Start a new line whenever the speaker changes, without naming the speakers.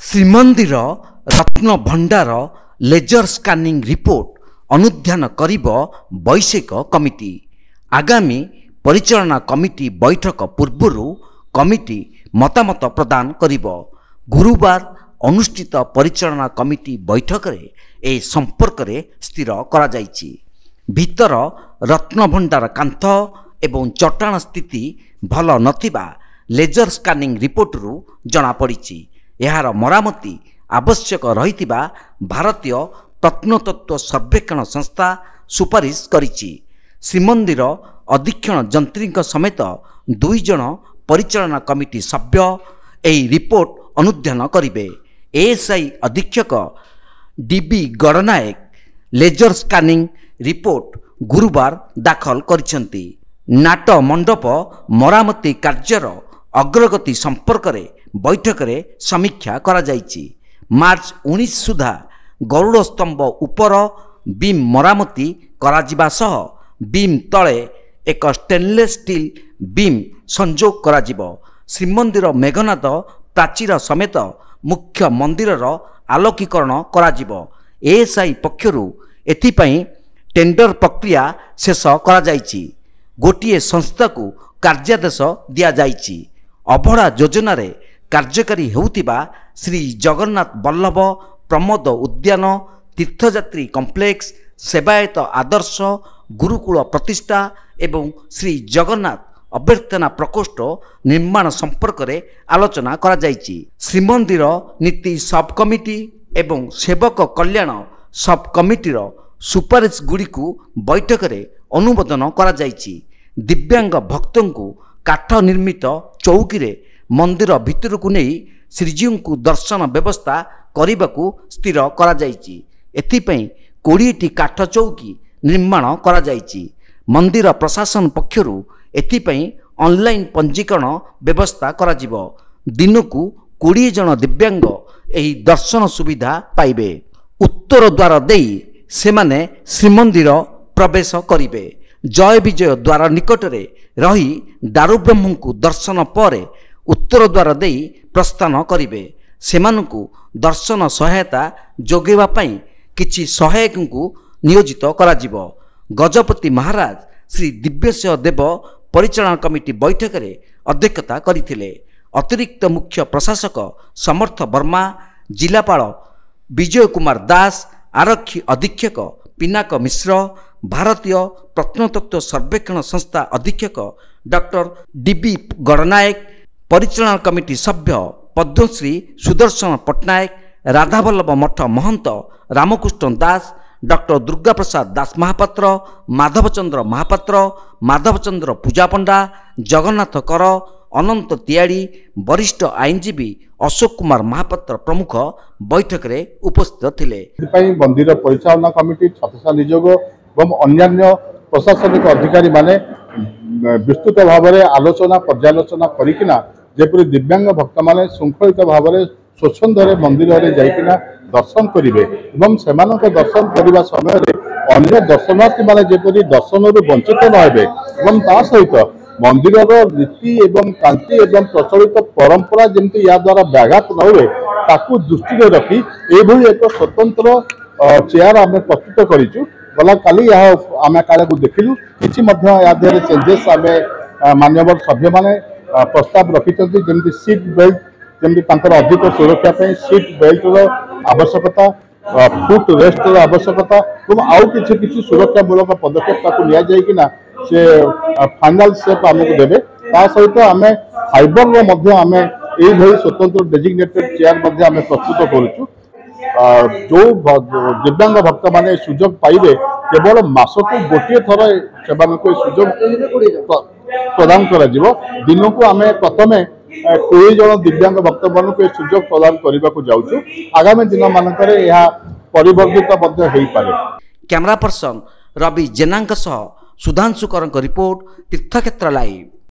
ଶ୍ରୀମନ୍ଦିର ରତ୍ନ ଭଣ୍ଡାର laser scanning report ଅନୁଧ୍ୟାନ କରିବ ବୈଷୟିକ କମିଟି। ଆଗାମୀ ପରିଚାଳନା କମିଟି ବୈଠକ ପୂର୍ବରୁ କମିଟି ମତାମତ ପ୍ରଦାନ କରିବ। ଗୁରୁବାର ଅନୁଷ୍ଠିତ ପରିଚାଳନା କମିଟି ବୈଠକରେ ଏହି ସମ୍ପର୍କରେ ସ୍ଥିର କରାଯାଇଛି। ଭିତର ରତ୍ନଭଣ୍ଡାର କାନ୍ଥ ଏବଂ ଚଟାଣ ସ୍ଥିତି ଭଲ ନଥିବା ଲେଜର ସ୍କାନିଂ ରିପୋର୍ଟରୁ ଜଣାପଡ଼ିଛି। ଏହାର ମରାମତି ଆବଶ୍ୟକ ରହିଥିବା ଭାରତୀୟ ପ୍ରତ୍ନତତ୍ତ୍ୱ ସର୍ବେକ୍ଷଣ ସଂସ୍ଥା ସୁପାରିଶ କରିଛି। ଶ୍ରୀମନ୍ଦିର ଅଧୀକ୍ଷଣ ଯନ୍ତ୍ରୀଙ୍କ ସମେତ 2 ଜଣ ପରିଚାଳନା କମିଟି ସଭ୍ୟ ଏହି ରିପୋର୍ଟ ଅନୁଧ୍ୟାନ କରିବେ। ଏଏସ୍ଆଇ ଅଧୀକ୍ଷକ ଡିବି ଗଡ଼ନାୟକ ଲେଜର ସ୍କାନିଂ ରିପୋର୍ଟ ଗୁରୁବାର ଦାଖଲ କରିଛନ୍ତି। ନାଟ ମଣ୍ଡପ ମରାମତି କାର୍ଯ୍ୟର ଅଗ୍ରଗତି ସମ୍ପର୍କରେ ବୈଠକରେ ସମୀକ୍ଷା କରାଯାଇଛି। ମାର୍ଚ୍ଚ 19 ସୁଦ୍ଧା ଗରୁଡ଼ ସ୍ତମ୍ଭ ଉପର ବିମ୍ ମରାମତି କରାଯିବା ସହ ବିମ୍ ତଳେ ଏକ ଷ୍ଟେନଲେସ୍ ଷ୍ଟିଲ୍ ବିମ୍ ସଂଯୋଗ କରାଯିବ। ଶ୍ରୀମନ୍ଦିର ମେଘନାଦ ପ୍ରାଚୀର ସମେତ ମୁଖ୍ୟ ମନ୍ଦିରର ଆଲୋକୀକରଣ କରାଯିବ। ଏଏସ୍ଆଇ ପକ୍ଷରୁ ଏଥିପାଇଁ ଟେଣ୍ଡର ପ୍ରକ୍ରିୟା ଶେଷ କରାଯାଇଛି। ଗୋଟିଏ ସଂସ୍ଥାକୁ କାର୍ଯ୍ୟାଦେଶ ଦିଆଯାଇଛି। ଅଭଡ଼ା ଯୋଜନାରେ କାର୍ଯ୍ୟକାରୀ ହେଉଥିବା ଶ୍ରୀ ଜଗନ୍ନାଥ ବଲ୍ଲଭ ପ୍ରମୋଦ ଉଦ୍ୟାନ, ତୀର୍ଥଯାତ୍ରୀ କମ୍ପ୍ଲେକ୍ସ, ସେବାୟତ ଆଦର୍ଶ ଗୁରୁକୁଳ ପ୍ରତିଷ୍ଠା ଏବଂ ଶ୍ରୀ ଜଗନ୍ନାଥ ଅଭ୍ୟର୍ଥନା ପ୍ରକୋଷ୍ଠ ନିର୍ମାଣ ସମ୍ପର୍କରେ ଆଲୋଚନା କରାଯାଇଛି। ଶ୍ରୀମନ୍ଦିର ନୀତି ସବ୍ କମିଟି ଏବଂ ସେବକ କଲ୍ୟାଣ ସବ୍ କମିଟିର ସୁପାରିଶ ଗୁଡ଼ିକୁ ବୈଠକରେ ଅନୁମୋଦନ କରାଯାଇଛି। ଦିବ୍ୟାଙ୍ଗ ଭକ୍ତଙ୍କୁ କାଠ ନିର୍ମିତ ଚୌକିରେ ମନ୍ଦିର ଭିତରକୁ ନେଇ ଶ୍ରୀଜୀଉଙ୍କୁ ଦର୍ଶନ ବ୍ୟବସ୍ଥା କରିବାକୁ ସ୍ଥିର କରାଯାଇଛି। ଏଥିପାଇଁ 20ଟି କାଠ ଚୌକି ନିର୍ମାଣ କରାଯାଇଛି। ମନ୍ଦିର ପ୍ରଶାସନ ପକ୍ଷରୁ ଏଥିପାଇଁ ଅନଲାଇନ୍ ପଞ୍ଜୀକରଣ ବ୍ୟବସ୍ଥା କରାଯିବ। ଦିନକୁ 20 ଜଣ ଦିବ୍ୟାଙ୍ଗ ଏହି ଦର୍ଶନ ସୁବିଧା ପାଇବେ। ଉତ୍ତର ଦ୍ୱାର ଦେଇ ସେମାନେ ଶ୍ରୀମନ୍ଦିର ପ୍ରବେଶ କରିବେ। ଜୟ ବିଜୟ ଦ୍ୱାର ନିକଟରେ ରହି ଦାରୁବ୍ରହ୍ମଙ୍କୁ ଦର୍ଶନ ପରେ ଉତ୍ତର ଦ୍ୱାର ଦେଇ ପ୍ରସ୍ଥାନ କରିବେ। ସେମାନଙ୍କୁ ଦର୍ଶନ ସହାୟତା ଯୋଗାଇବା ପାଇଁ କିଛି ସହାୟକଙ୍କୁ ନିୟୋଜିତ କରାଯିବ। ଗଜପତି ମହାରାଜ ଶ୍ରୀ ଦିବ୍ୟସିଂହ ଦେବ ପରିଚାଳନା କମିଟି ବୈଠକରେ ଅଧ୍ୟକ୍ଷତା କରିଥିଲେ। ଅତିରିକ୍ତ ମୁଖ୍ୟ ପ୍ରଶାସକ ସମର୍ଥ ବର୍ମା, ଜିଲ୍ଲାପାଳ ବିଜୟ କୁମାର ଦାସ, ଆରକ୍ଷୀ ଅଧୀକ୍ଷକ ପିନାକ ମିଶ୍ର, ଭାରତୀୟ ପ୍ରତ୍ନତତ୍ତ୍ୱ ସର୍ବେକ୍ଷଣ ସଂସ୍ଥା ଅଧୀକ୍ଷକ ଡକ୍ଟର ଡିବି ଗଡ଼ନାୟକ, ପରିଚାଳନା କମିଟି ସଭ୍ୟ ପଦ୍ମଶ୍ରୀ ସୁଦର୍ଶନ ପଟ୍ଟନାୟକ, ରାଧାବଲ୍ଲଭ ମଠ ମହନ୍ତ ରାମକୃଷ୍ଣ ଦାସ, ଡକ୍ଟର ଦୁର୍ଗାପ୍ରସାଦ ଦାସ ମହାପାତ୍ର, ମାଧବଚନ୍ଦ୍ର ମହାପାତ୍ର, ମାଧବଚନ୍ଦ୍ର ପୂଜା ପଣ୍ଡା, ଜଗନ୍ନାଥ କର, ଅନନ୍ତ ତିଆଡ଼ି, ବରିଷ୍ଠ ଆଇନଜୀବୀ ଅଶୋକ କୁମାର ମହାପାତ୍ର ପ୍ରମୁଖ ବୈଠକରେ ଉପସ୍ଥିତ ଥିଲେ।
ମନ୍ଦିର ପରିଚାଳନା କମିଟି, ଛତ୍ରଛା ନିଯୋଗ ଏବଂ ଅନ୍ୟାନ୍ୟ ପ୍ରଶାସନିକ ଅଧିକାରୀ ମାନେ ବିସ୍ତୃତ ଭାବରେ ଆଲୋଚନା ପର୍ଯ୍ୟାଲୋଚନା କରିକିନା ଯେପରି ଦିବ୍ୟାଙ୍ଗ ଭକ୍ତମାନେ ଶୃଙ୍ଖଳିତ ଭାବରେ ସ୍ୱଚ୍ଛନ୍ଦରେ ମନ୍ଦିରରେ ଯାଇକିନା ଦର୍ଶନ କରିବେ ଏବଂ ସେମାନଙ୍କ ଦର୍ଶନ କରିବା ସମୟରେ ଅନ୍ୟ ଦର୍ଶନାର୍ଥୀମାନେ ଯେପରି ଦର୍ଶନରୁ ବଞ୍ଚିତ ନ ହେବେ ଏବଂ ତା ସହିତ ମନ୍ଦିରର ନୀତି ଏବଂ କାନ୍ତି ଏବଂ ପ୍ରଚଳିତ ପରମ୍ପରା ଯେମିତି ଏହା ଦ୍ୱାରା ବ୍ୟାଘାତ ନ ହୁଏ ତାକୁ ଦୃଷ୍ଟିରେ ରଖି ଏଭଳି ଏକ ସ୍ୱତନ୍ତ୍ର ଚେୟାର ଆମେ ପ୍ରସ୍ତୁତ କରିଛୁ। ଗଲା କାଲି ଏହା ଆମେ କାଳକୁ ଦେଖିଲୁ। କିଛି ମଧ୍ୟ ଏହା ଦେହରେ ଚେଞ୍ଜେସ୍ ଆମେ ମାନ୍ୟବର ସଭ୍ୟମାନେ ପ୍ରସ୍ତାବ ରଖିଛନ୍ତି। ଯେମିତି ସିଟ୍ ବେଲ୍ଟ, ଯେମିତି ତାଙ୍କର ଅଧିକ ସୁରକ୍ଷା ପାଇଁ ସିଟ୍ ବେଲ୍ଟର ଆବଶ୍ୟକତା, ଫୁଟ୍ ରେଷ୍ଟର ଆବଶ୍ୟକତା ଏବଂ ଆଉ କିଛି କିଛି ସୁରକ୍ଷାମୂଳକ ପଦକ୍ଷେପ ତାକୁ ନିଆଯାଇକିନା ସେ ଫାଇନାଲ ସେପ୍ ଆମକୁ ଦେବେ। ତା ସହିତ ଆମେ ଫାଇବରର ମଧ୍ୟ ଆମେ ଏଇଭଳି ସ୍ୱତନ୍ତ୍ର ଡେଜିଗ୍ନେଟେଡ୍ ଚେୟାର ମଧ୍ୟ ଆମେ ପ୍ରସ୍ତୁତ କରୁଛୁ। ଯେଉଁ ଦିବ୍ୟାଙ୍ଗ ଭକ୍ତମାନେ ସୁଯୋଗ ପାଇବେ କେବଳ ମାସକୁ ଗୋଟିଏ ଥର ସେମାନଙ୍କୁ ଏ ସୁଯୋଗ ପ୍ରଦାନ କରାଯିବ। ଦିନକୁ ଆମେ ପ୍ରଥମେ 20 ଜଣ ଦିବ୍ୟାଙ୍ଗ ଭକ୍ତମାନଙ୍କୁ ଏ ସୁଯୋଗ ପ୍ରଦାନ କରିବାକୁ ଯାଉଛୁ। ଆଗାମୀ ଦିନମାନଙ୍କରେ ଏହା ପରିବର୍ଦ୍ଧିତ ମଧ୍ୟ ହୋଇପାରେ।
କ୍ୟାମେରା ପର୍ସନ ରବି ଜେନାଙ୍କ ସହ ସୁଧାଂଶୁ କରଙ୍କ ରିପୋର୍ଟ, ତୀର୍ଥକ୍ଷେତ୍ର ଲାଇଭ୍।